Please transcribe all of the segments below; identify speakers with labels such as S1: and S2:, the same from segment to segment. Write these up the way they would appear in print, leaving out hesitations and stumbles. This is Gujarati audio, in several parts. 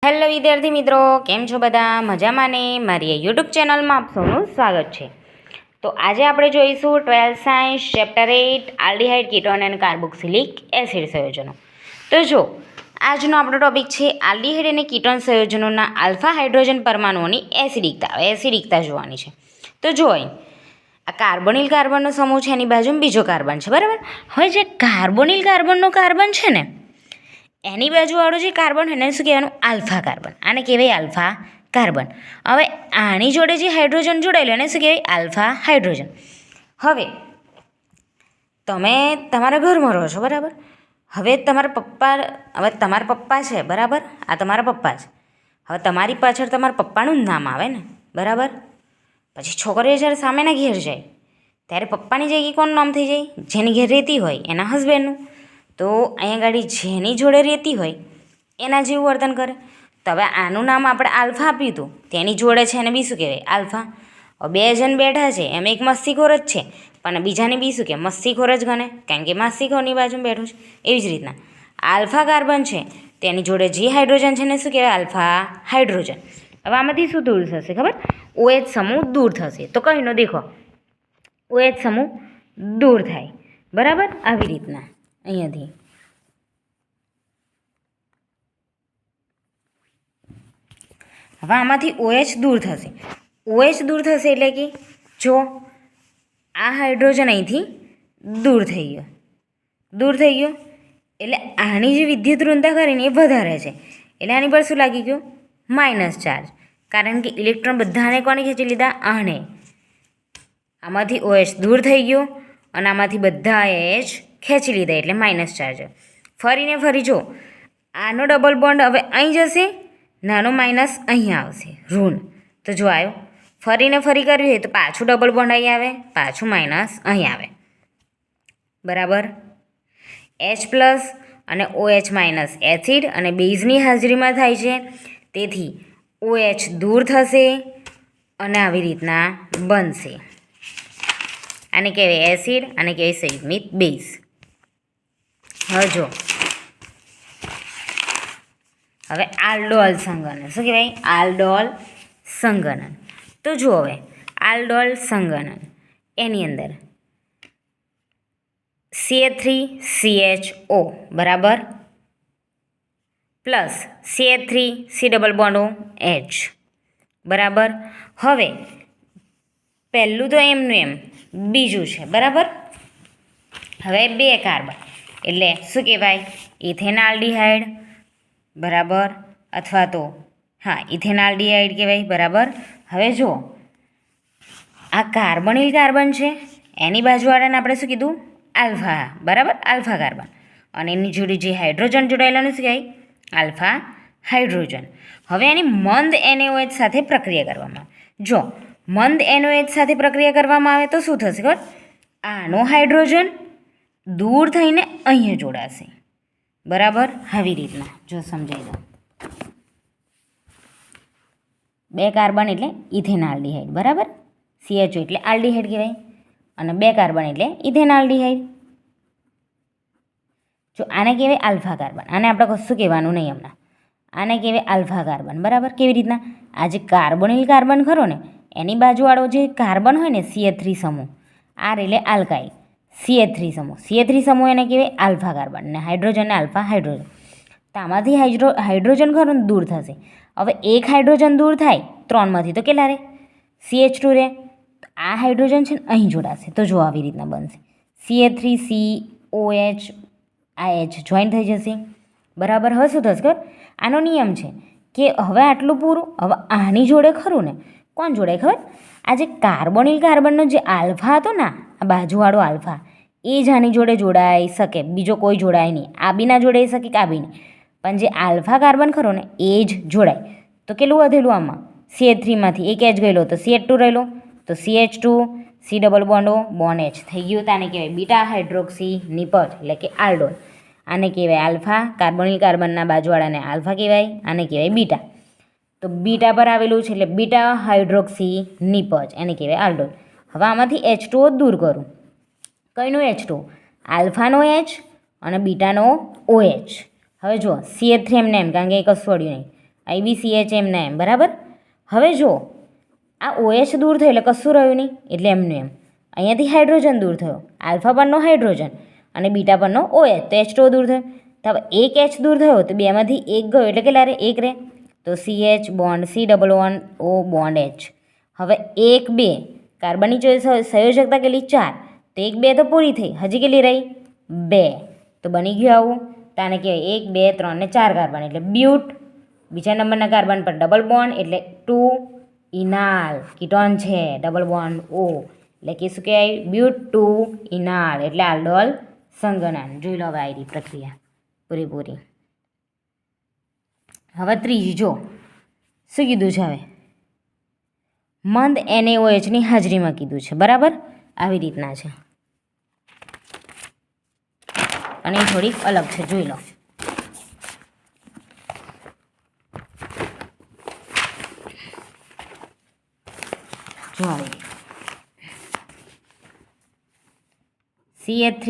S1: હેલો વિદ્યાર્થી મિત્રો, કેમ છો બધા? મજામાં ને? મારી યુટ્યુબ ચેનલમાં આપ સૌનું સ્વાગત છે. તો આજે આપણે જોઈશું 12th science chapter 8 aldehyde ketone and carboxylic acid સંયોજનો. તો જો આજનો આપણો ટોપિક છે આલ્ડીહાઇડ અને કીટોન સંયોજનોના આલ્ફા હાઇડ્રોજન પરમાણુઓની એસિડિકતા જોવાની છે. તો જો આ કાર્બોનિલ કાર્બનનો સમૂહ છે, એની બાજુમાં બીજો કાર્બન છે, બરાબર. હવે જે કાર્બોનિલ કાર્બનનો કાર્બન છે ને, એની બાજુવાળો જે કાર્બન હોય એને શું કહેવાનું? Alpha carbon. આને કહેવાય આલ્ફા કાર્બન. હવે આની જોડે જે હાઇડ્રોજન જોડાયેલું એને શું કહેવાય? Alpha hydrogen. હવે તમે તમારા ઘરમાં રહો છો, બરાબર. હવે તમારા પપ્પા છે, બરાબર. આ તમારા પપ્પા છે. હવે તમારી પાછળ તમારા પપ્પાનું જ નામ આવે ને, બરાબર. પછી છોકરીઓ જ્યારે સામેના ઘેર જાય ત્યારે પપ્પાની જગ્યાએ કોનું નામ થઈ જાય? જેની ઘેર રહેતી હોય એના હસબન્ડનું. તો અહીંયા ગાડી જેની જોડે રહેતી હોય એના જેવું વર્તન કરે. તો હવે આનું નામ આપણે આલ્ફા આપ્યું હતું, તેની જોડે છે એને બી શું કહેવાય? આલ્ફા. હવે બે જણ બેઠા છે, એમ એક મસ્તીખોર જ છે, પણ બીજાને બી શું કે મસ્તીખોર જ ગણે, કારણ કે મસ્તીખોરની બાજુમાં બેઠું છે. એવી જ રીતના આલ્ફા કાર્બન છે તેની જોડે જે હાઇડ્રોજન છે એને શું કહેવાય? Alpha hydrogen. હવે આમાંથી શું દૂર થશે ખબર? OH સમૂહ દૂર થશે. તો કહીનો દેખો OH સમૂહ દૂર થાય, બરાબર. આવી રીતના અહીંયાથી હવે આમાંથી OH દૂર થશે. OH દૂર થશે એટલે કે જો આ હાઇડ્રોજન અહીંથી દૂર થઈ ગયો એટલે આની જે વિદ્યુત ઋણતા કરીને એ વધારે છે, એટલે આની પર શું લાગી ગયું? Minus charge. કારણ કે ઇલેક્ટ્રોન બધાને કોને ખેંચી લીધા? આને. આમાંથી OH દૂર થઈ ગયો અને આમાંથી બધા H ખેંચી લીધા એટલે માઇનસ ચાર્જ. ફરીને ફરી જો આનો ડબલ બોન્ડ હવે અહીં જશે, નાનો માઇનસ અહીંયા આવશે, ઋણ. તો જો આવ્યો. ફરીને ફરી કર્યું હોય તો પાછું ડબલ બોન્ડ અહીં આવે, પાછું માઇનસ અહીં આવે, બરાબર. H પ્લસ અને OH માઇનસ એસિડ અને બેઝની હાજરીમાં થાય છે, તેથી OH દૂર થશે અને આવી રીતના બનશે. આને કહેવાય એસિડ, આને કહેવાય સંયુગ્મિત બેઝ. હવે જો હવે આલ્ડોલ સંગનન શું કહેવાય? આલ્ડોલ સંગનન. તો જુઓ હવે આલ્ડોલ સંગનન એની અંદર CH3CHO બરાબર plus CH3C double bond H બરાબર. હવે પહેલું તો એમનું એમ, બીજું છે, બરાબર. હવે બે કાર્બન એટલે શું કહેવાય? ઇથેનાલ્ડીહાઇડ, બરાબર. અથવા તો હા ઇથેનાલ્ડીહાઇડ કહેવાય, બરાબર. હવે જુઓ આ કાર્બોનિલ કાર્બન છે, એની બાજુવાળાને આપણે શું કીધું? આલ્ફા, બરાબર. Alpha carbon. અને એની જોડે જે હાઇડ્રોજન જોડાયેલાનું શું કહેવાય? Alpha hydrogen. હવે એની મંદ NaOH સાથે પ્રક્રિયા કરવામાં આવે. જો મંદ NaOH સાથે પ્રક્રિયા કરવામાં આવે તો શું થશે ખબર? આનો હાઇડ્રોજન દૂર થઈને અહીંયા જોડાશે, બરાબર. આવી રીતના જો સમજાઈ દો. બે કાર્બન એટલે ઇથેનાલ્ડીહાઇડ, બરાબર. CHO એટલે આલ્ડીહાઇડ કહેવાય અને બે કાર્બન એટલે ઇથેનાલ્ડીહાઇડ. જો આને કહેવાય આલ્ફા કાર્બન. આને આપણે કશું કહેવાનું નહીં હમણાં. આને કહેવાય આલ્ફા કાર્બન, બરાબર. કેવી રીતના? આ જે કાર્બોનિલ કાર્બન ખરો ને એની બાજુવાળો જે કાર્બન હોય ને CH3 સમૂહ, આર એટલે આલ્કાઇલ, CH3 સમૂહ એને કહેવાય આલ્ફા કાર્બન અને હાઇડ્રોજનને આલ્ફા હાઇડ્રોજન. તો આમાંથી હાઇડ્રોજન ખરું ને દૂર થશે. હવે એક હાઇડ્રોજન દૂર થાય ત્રણમાંથી તો કેટલા રહે? CH2 રહે. આ હાઇડ્રોજન છે ને અહીં જોડાશે તો જો આવી રીતના બનશે CH3COH, આ H જોઈન થઈ જશે, બરાબર. હવે શું થશે ખબર? આનો નિયમ છે કે હવે આટલું પૂરું. હવે આની જોડે ખરું ને કોણ જોડાય ખબર? આ જે કાર્બોનિલ કાર્બનનો જે આલ્ફા હતો ને, આ બાજુવાળો આલ્ફા, એ જ આની જોડે જોડાઈ શકે, બીજો કોઈ જોડાય નહીં. આ બી ના જોડાઈ શકે કે આ બી નહીં, પણ જે આલ્ફા કાર્બન ખરો ને એ જ જોડાય. તો કેટલું વધેલું આમાં? CH3માંથી એક H ગયેલો તો CH2 રહેલો, તો CH2C ડબલ બોન્ડ H થઈ ગયું. તો આને કહેવાય બીટા હાઇડ્રોક્સી નિપજ એટલે કે આલ્ડોલ. આને કહેવાય આલ્ફા. કાર્બોનિલ કાર્બનના બાજુવાળાને આલ્ફા કહેવાય, આને કહેવાય બીટા. તો બીટા પર આવેલું છે એટલે બીટા હાઇડ્રોક્સી નિપજ, એને કહેવાય આલ્ડોલ. હવે આમાંથી H2O દૂર કરું. કઈનો H2O? આલ્ફાનો H અને બીટાનો OH. હવે જુઓ CH3 એમને એમ, કારણ કે એ કશું અડ્યું નહીં. IBCH એમને એમ, બરાબર. હવે જો આ OH દૂર થયું એટલે કશું રહ્યું નહીં, એટલે એમનું એમ. અહીંયાથી હાઇડ્રોજન દૂર થયો, આલ્ફા પરનો હાઇડ્રોજન અને બીટા પરનો OH, તો H2O દૂર થયો. તો હવે એક H દૂર થયો તો બેમાંથી એક ગયો એટલે કેટલા રહે? એક રહે. તો CH bond C11O bond H. હવે 1 2 કાર્બનની સંયોજકતા કેટલી? 4. તો 1 2 તો પૂરી થઈ, હજી કેટલી રહી? 2. તો બની ગયું આવું. તો આને કહેવાય 1 2 3 ને 4 કાર્બન એટલે બ્યુટ. બીજા નંબરના કાર્બન પર ડબલ બોન્ડ એટલે 2 ઇનાલ કીટોન છે, ડબલ બોન્ડ O એટલે કે શું કહેવાય? બ્યુટ 2 ઇનાલ એટલે આલ્ડોલ સંગનન. જોઈ લો હવે આવી પ્રક્રિયા પૂરેપૂરી. હવે ત્રીજી જો શું કીધું છે? હવે મંદ NaOHની હાજરીમાં કીધું છે, બરાબર. આવી રીતના છે અને એ થોડીક અલગ છે, જોઈ લો. જો આવી CH3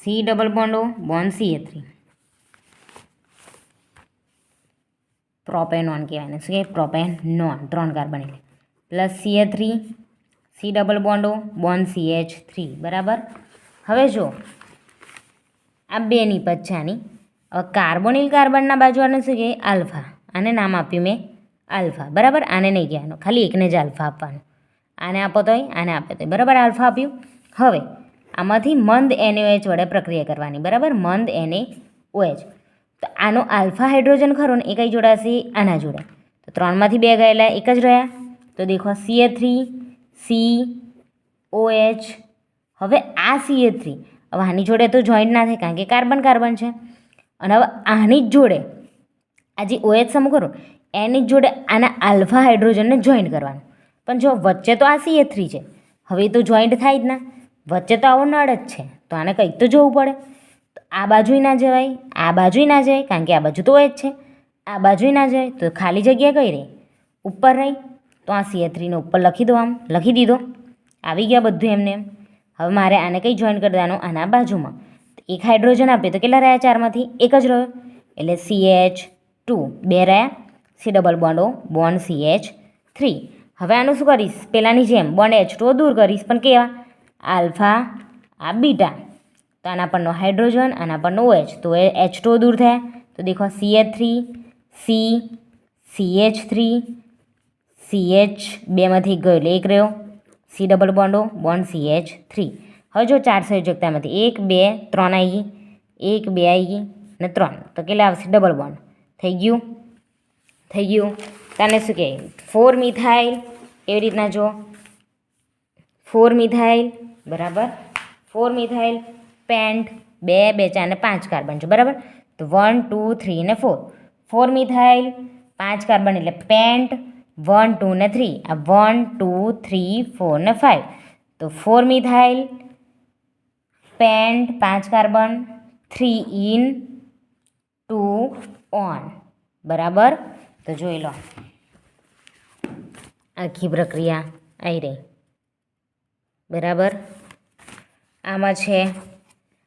S1: C double bond O bond CH3 propanone કહેવાય ને, શું કહેવાય? પ્રોપેનોન 3 કાર્બન એટલે plus CH3 C double bond O bond CH3, બરાબર. હવે જો આ બે નિપજ છે આની. હવે કાર્બોનિલ કાર્બનના બાજુવાળાને શું કહેવાય? આલ્ફા. આને નામ આપ્યું મેં આલ્ફા, બરાબર. આને નહીં કહેવાનું, ખાલી એકને જ આલ્ફા આપવાનું. આને આપો તોય આને આપે તોય, બરાબર. આલ્ફા આપ્યું. હવે આમાંથી મંદ NaOH વડે પ્રક્રિયા કરવાની, બરાબર. મંદ NaOH. તો આનો આલ્ફા હાઇડ્રોજન ખરો ને એ કઈ જોડાશે? આના જોડે. તો 3માંથી 2 ગયેલા, એક જ રહ્યા. તો દેખો CH3 COH. હવે આ CH3 હવે આની જોડે તો જોઈન્ટ ના થાય કારણ કે કાર્બન કાર્બન છે. અને હવે આની જ જોડે આ જે OH સમૂહ કરો એની જ જોડે આના આલ્ફા હાઇડ્રોજનને જોઈન્ટ કરવાનું. પણ જો વચ્ચે તો આ CH3 છે, હવે એ તો જોઈન્ટ થાય જ ના. વચ્ચે તો આવો નળ જ છે, તો આને કંઈક તો જોવું પડે. તો આ બાજુય ના જવાય, આ બાજુય ના જાય કારણ કે આ બાજુ તો OH છે. આ બાજુય ના જાય તો ખાલી જગ્યા કઈ રહી? ઉપર રહી. તો આ CH3ને ઉપર લખી દો, આમ લખી દીધો. આવી ગયા બધું એમને એમ. હવે મારે આને કંઈ જોઈન્ટ કરી દેવાનું? આના બાજુમાં. એક હાઇડ્રોજન આપીએ તો કેટલા રહ્યા? 4માંથી એક જ રહ્યો એટલે CH2 2 રહ્યા. C double bond O bond CH3. હવે આનું શું કરીશ? પહેલાંની જેમ બોન્ડ H2O દૂર કરીશ, પણ કેવા? આલ્ફા આ બીટા. તો આના પરનો હાઇડ્રોજન, આના પરનો OH, તો એ H2O દૂર થયા. તો દેખો CH3 C CH3 CH 2માંથી ગયો એટલે એક રહ્યો. C double bond O bond CH3. હવે જો 4 સંયોજકતામાંથી 1 2 3 આવી ગઈ, 1 2 આવી ગઈ અને 3. તો કેટલા આવશે? ડબલ બોન્ડ થઈ ગયું. તને શું કહે? 4 મિથાઇલ. એવી રીતના જો 4 મિથાઇલ, બરાબર. 4 મિથાઇલ પેન્ટ 2 2 4 અને 5 કાર્બન છે, બરાબર. તો 1 2 3 અને 4. 4 મિથાઇલ 5 કાર્બન એટલે પેન્ટ 1 2 ને 3. આ 1 2 3 4 ને 5. તો 4 methyl pant 5 carbon 3 in 2 on, બરાબર. તો જોઈ લો આખી પ્રક્રિયા આવી રહી, બરાબર. આમાં છે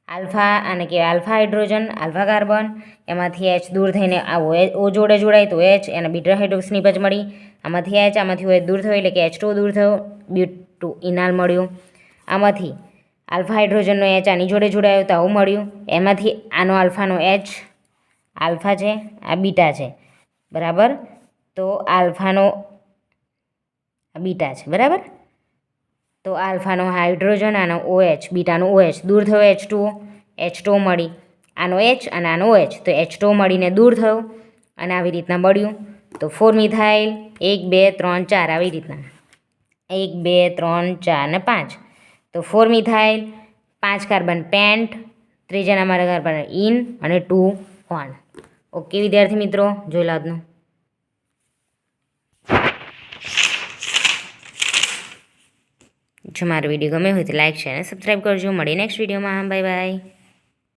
S1: આલ્ફા, આને કહેવાય આલ્ફા હાઇડ્રોજન, આલ્ફા કાર્બન. એમાંથી H દૂર થઈને આ O જોડે જોડાય તો H, એના બીટા હાઇડ્રોક્સ નિપજ મળી. આમાંથી H, આમાંથી OH દૂર થયો એટલે કે H2O દૂર થયો, બ્યુટ 2 ઇનાલ મળ્યું. આમાંથી આલ્ફા હાઇડ્રોજનનો H આની જોડે જોડાયો તો આવું મળ્યું. એમાંથી આનો આલ્ફાનો H, આલ્ફા છે, આ બીટા છે, બરાબર. તો આલ્ફાનો આ બીટા છે, બરાબર. તો આલ્ફાનો હાઇડ્રોજન, આનો OH, બીટાનો OH દૂર થયો H2O મળી. આનો H અને આનો OH, તો H2O મળીને દૂર થયો અને આવી રીતના મળ્યું. તો 4 મિથાઇલ 1 2 3 4 આવી રીતના 1 2 3 4 અને 5. તો 4 મિથાઇલ 5 કાર્બન પેન્ટ, ત્રીજા નંબર કાર્બન ઇન અને 2 ઓન. ઓકે વિદ્યાર્થી મિત્રો, જોઈ લો આજનું. જો મારો વિડીયો ગમ્યો હોય તો લાઈક શેર અને સબસ્ક્રાઈબ કરજો. મળીએ નેક્સ્ટ વિડીયોમાં. Bye bye.